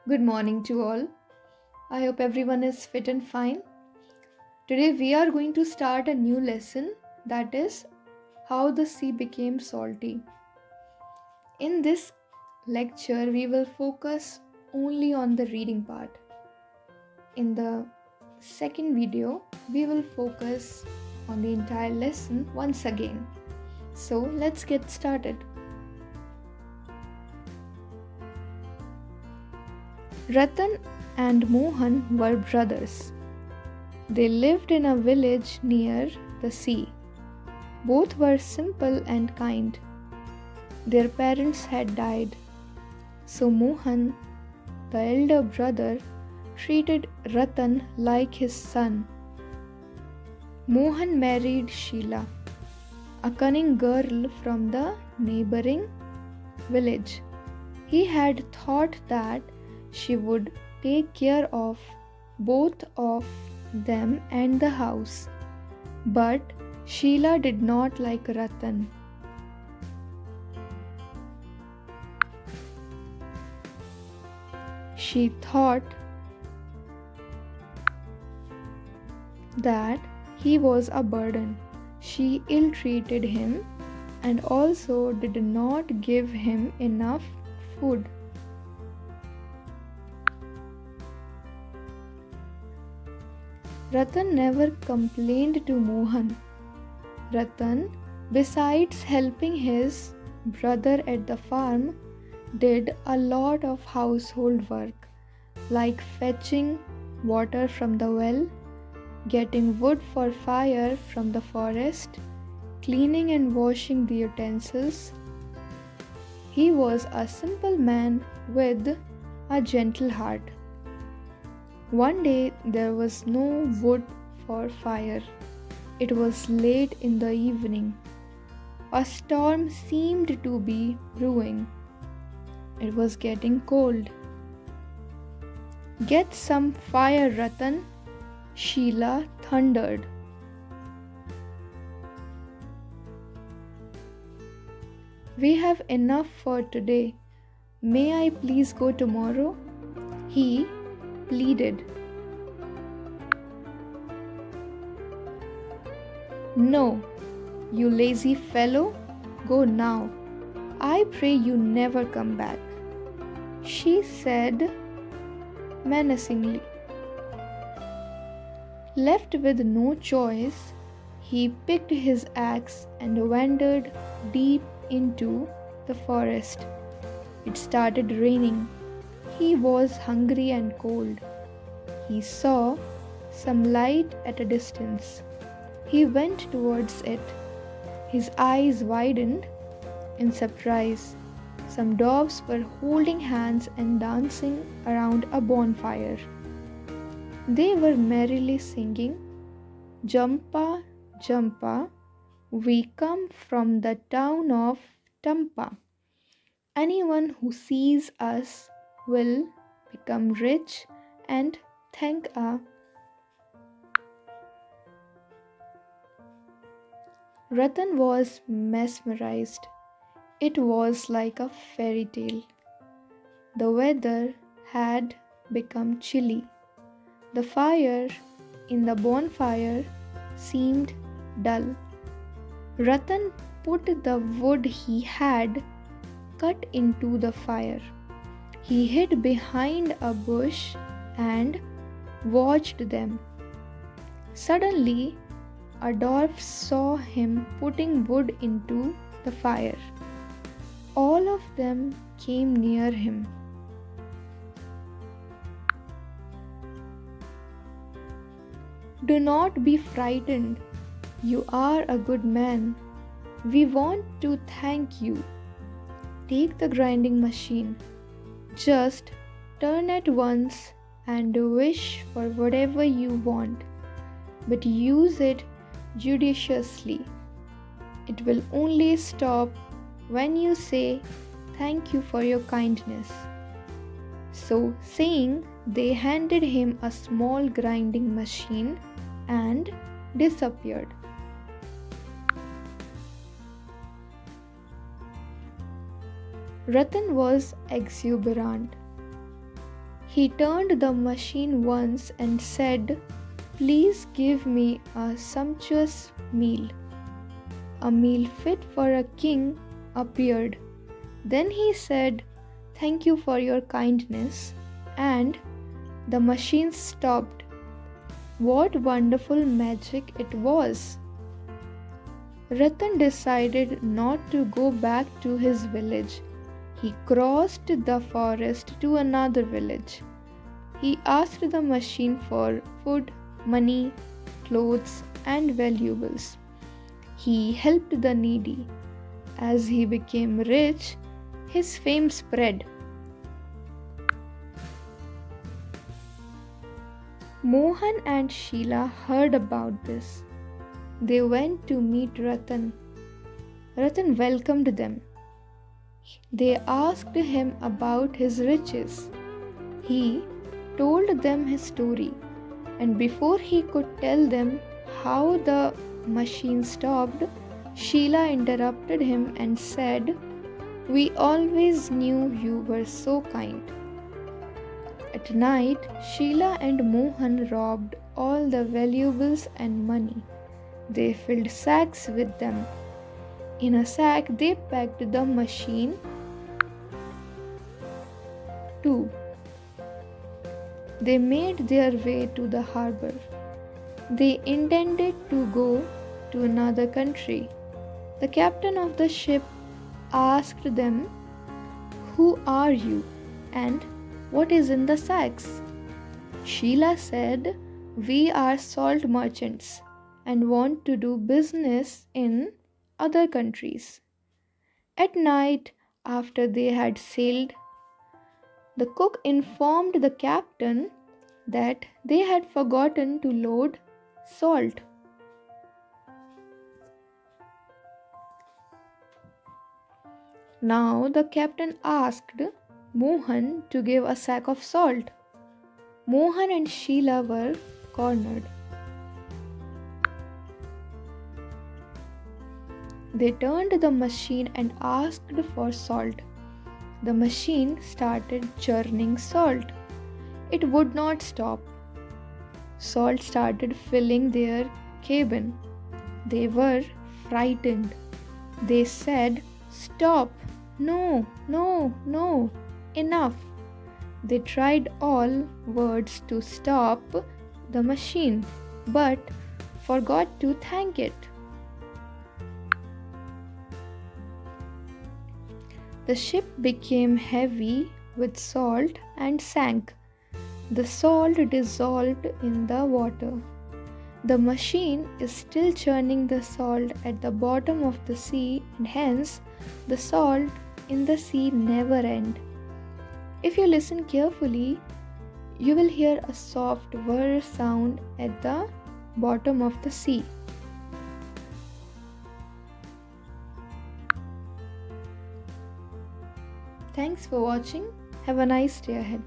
Good morning to all. I hope everyone is fit and fine. Today we are going to start a new lesson, that is how the sea became salty. In this lecture we will focus only on the reading part. In the second video we will focus on the entire lesson once again. So let's get started. Ratan and Mohan were brothers. They lived in a village near the sea. Both were simple and kind. Their parents had died, so Mohan, the elder brother, treated Ratan like his son. Mohan married Sheila, a cunning girl from the neighboring village. He had thought that she would take care of both of them and the house. But Sheila did not like Ratan. She thought that he was a burden. She ill-treated him and also did not give him enough food. Ratan never complained to Mohan. Ratan, besides helping his brother at the farm, did a lot of household work like fetching water from the well, getting wood for fire from the forest, cleaning and washing the utensils. He was a simple man with a gentle heart. One day there was no wood for fire. It was late in the evening. A storm seemed to be brewing. It was getting cold. "Get some fire, Ratan," Sheila thundered. "We have enough for today. May I please go tomorrow?" he pleaded. "No, you lazy fellow, go now. I pray you never come back," she said menacingly. Left with no choice, he picked his axe and wandered deep into the forest. It started raining. He was hungry and cold. He saw some light at a distance. He went towards it. His eyes widened in surprise. Some doves were holding hands and dancing around a bonfire. They were merrily singing, "Jampa, Jampa, we come from the town of Tampa. Anyone who sees us will become rich and thank us." Ratan was mesmerized. It was like a fairy tale. The weather had become chilly. The fire in the bonfire seemed dull. Ratan put the wood he had cut into the fire. He hid behind a bush and watched them. Suddenly, a dwarf saw him putting wood into the fire. All of them came near him. "Do not be frightened. You are a good man. We want to thank you. Take the grinding machine. Just turn it once and wish for whatever you want, but use it judiciously. It will only stop when you say thank you for your kindness." So saying, they handed him a small grinding machine and disappeared. Ratan was exuberant. He turned the machine once and said, "Please give me a sumptuous meal." A meal fit for a king appeared. Then he said, "Thank you for your kindness," and the machine stopped. What wonderful magic it was! Ratan decided not to go back to his village. He crossed the forest to another village. He asked the machine for food, money, clothes, and valuables. He helped the needy. As he became rich, his fame spread. Mohan and Sheila heard about this. They went to meet Ratan. Ratan welcomed them. They asked him about his riches. He told them his story, and before he could tell them how the machine stopped, Sheila interrupted him and said, "We always knew you were so kind." At night, Sheila and Mohan robbed all the valuables and money. They filled sacks with them. In a sack, they packed the machine too. They made their way to the harbor. They intended to go to another country. The captain of the ship asked them, "Who are you and what is in the sacks?" Sheila said, "We are salt merchants and want to do business in other countries." At night, after they had sailed, the cook informed the captain that they had forgotten to load salt. Now the captain asked Mohan to give a sack of salt. Mohan and Sheila were cornered. They turned the machine and asked for salt. The machine started churning salt. It would not stop. Salt started filling their cabin. They were frightened. They said, "Stop! No, no, no! Enough!" They tried all words to stop the machine, but forgot to thank it. The ship became heavy with salt and sank. The salt dissolved in the water. The machine is still churning the salt at the bottom of the sea, and hence the salt in the sea never ends. If you listen carefully, you will hear a soft whir sound at the bottom of the sea. Thanks for watching. Have a nice day ahead.